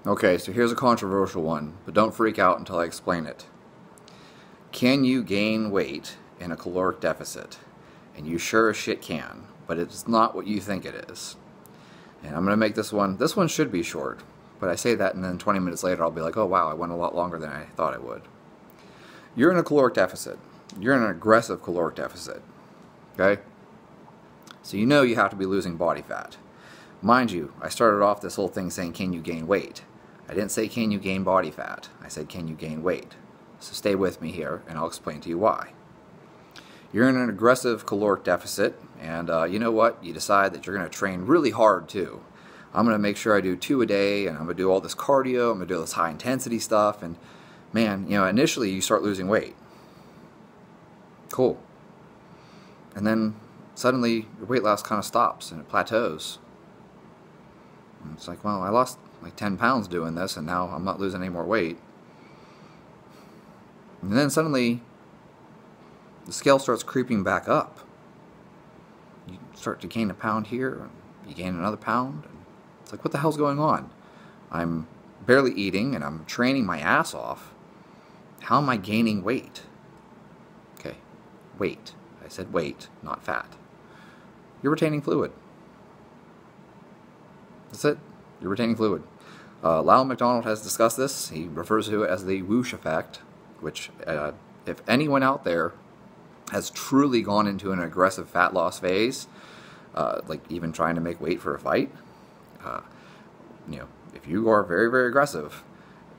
Okay, so here's a controversial one, but don't freak out until I explain it. Can you gain weight in a caloric deficit? And you sure as shit can, but it's not what you think it is. And I'm going to make this one should be short, but I say that and then 20 minutes later I'll be like, oh wow, I went a lot longer than I thought I would. You're in a caloric deficit. You're in an aggressive caloric deficit. Okay? So you know you have to be losing body fat. Mind you, I started off this whole thing saying, can you gain weight? I didn't say, can you gain body fat? I said, can you gain weight? So stay with me here, and I'll explain to you why. You're in an aggressive caloric deficit, and you know what? You decide that you're going to train really hard, too. I'm going to make sure I do 2 a day, and I'm going to do all this cardio, I'm going to do all this high-intensity stuff, and man, you know, initially you start losing weight. Cool. And then suddenly your weight loss kind of stops, and it plateaus. And it's like, well, I lost like 10 pounds doing this, and now I'm not losing any more weight. And then suddenly the scale starts creeping back up. You start to gain a pound here, and you gain another pound. And it's like, what the hell's going on? I'm barely eating, and I'm training my ass off. How am I gaining weight? Okay, weight. I said weight, not fat. You're retaining fluid. That's it. You're retaining fluid. Lyle McDonald has discussed this. He refers to it as the whoosh effect, which if anyone out there has truly gone into an aggressive fat loss phase, like even trying to make weight for a fight, you know, if you are very, very aggressive,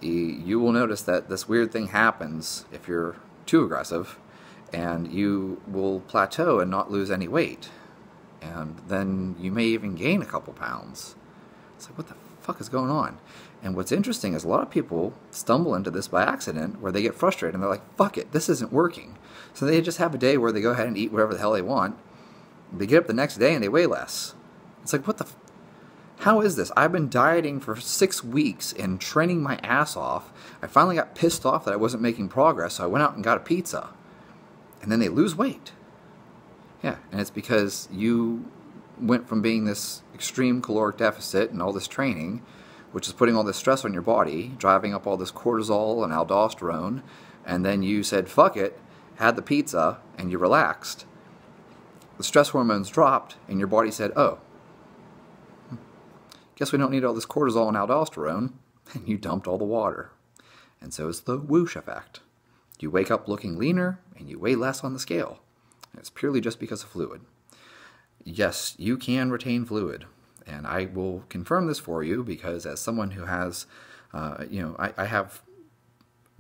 you will notice that this weird thing happens if you're too aggressive, and you will plateau and not lose any weight. And then you may even gain a couple pounds. It's like, what the fuck is going on? And what's interesting is a lot of people stumble into this by accident, where they get frustrated and they're like, fuck it, this isn't working. So they just have a day where they go ahead and eat whatever the hell they want. They get up the next day and they weigh less. It's like, what the how is this? I've been dieting for 6 weeks and training my ass off. I finally got pissed off that I wasn't making progress, so I went out and got a pizza. And then they lose weight. Yeah, and it's because you went from being this extreme caloric deficit and all this training, which is putting all this stress on your body, driving up all this cortisol and aldosterone, and then you said, fuck it, had the pizza, and you relaxed. The stress hormones dropped, and your body said, oh, guess we don't need all this cortisol and aldosterone, and you dumped all the water. And so it's the whoosh effect. You wake up looking leaner, and you weigh less on the scale. And it's purely just because of fluid. Yes, you can retain fluid, and I will confirm this for you because as someone who has, I have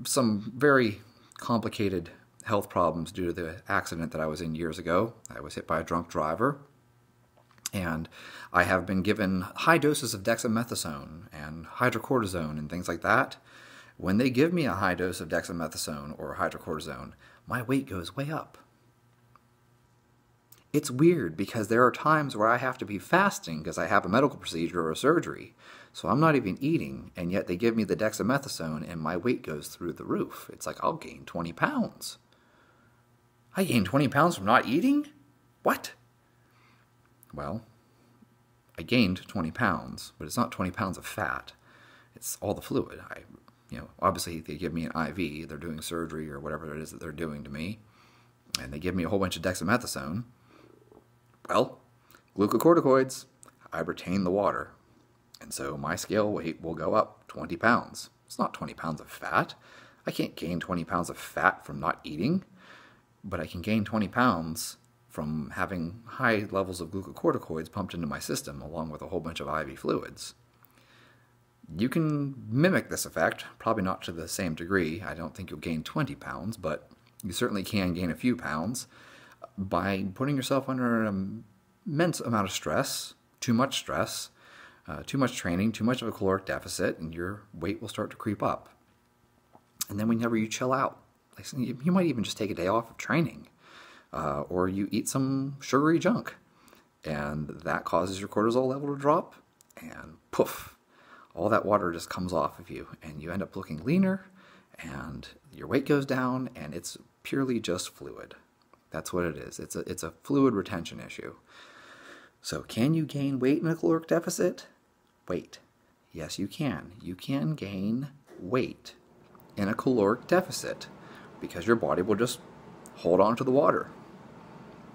some very complicated health problems due to the accident that I was in years ago. I was hit by a drunk driver, and I have been given high doses of dexamethasone and hydrocortisone and things like that. When they give me a high dose of dexamethasone or hydrocortisone, my weight goes way up. It's weird because there are times where I have to be fasting because I have a medical procedure or a surgery. So I'm not even eating, and yet they give me the dexamethasone and my weight goes through the roof. It's like I'll gain 20 pounds. I gained 20 pounds from not eating? What? Well, I gained 20 pounds, but it's not 20 pounds of fat. It's all the fluid. Obviously they give me an IV, they're doing surgery or whatever it is that they're doing to me, and they give me a whole bunch of dexamethasone. Well, glucocorticoids, I retain the water, and so my scale weight will go up 20 pounds. It's not 20 pounds of fat. I can't gain 20 pounds of fat from not eating, but I can gain 20 pounds from having high levels of glucocorticoids pumped into my system along with a whole bunch of IV fluids. You can mimic this effect, probably not to the same degree. I don't think you'll gain 20 pounds, but you certainly can gain a few pounds by putting yourself under an immense amount of stress, too much training, too much of a caloric deficit, and your weight will start to creep up. And then whenever you chill out, like you might even just take a day off of training, or you eat some sugary junk, and that causes your cortisol level to drop, and poof, all that water just comes off of you, and you end up looking leaner, and your weight goes down, and it's purely just fluid. That's what it is. It's a fluid retention issue. So can you gain weight in a caloric deficit? Wait. Yes, you can. You can gain weight in a caloric deficit because your body will just hold on to the water.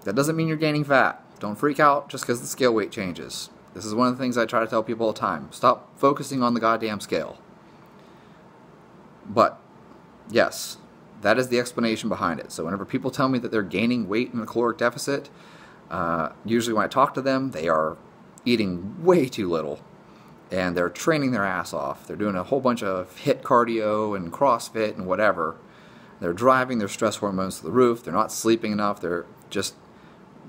That doesn't mean you're gaining fat. Don't freak out just because the scale weight changes. This is one of the things I try to tell people all the time. Stop focusing on the goddamn scale. But, yes, that is the explanation behind it. So whenever people tell me that they're gaining weight in a caloric deficit, usually when I talk to them, they are eating way too little. And they're training their ass off. They're doing a whole bunch of HIIT cardio and CrossFit and whatever. They're driving their stress hormones to the roof. They're not sleeping enough. They're just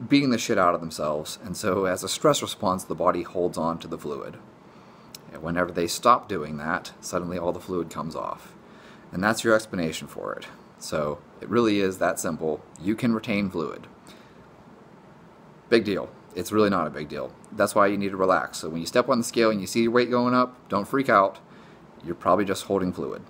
beating the shit out of themselves. And so as a stress response, the body holds on to the fluid. And whenever they stop doing that, suddenly all the fluid comes off. And that's your explanation for it. So it really is that simple. You can retain fluid. Big deal. It's really not a big deal. That's why you need to relax. So when you step on the scale and you see your weight going up, don't freak out. You're probably just holding fluid.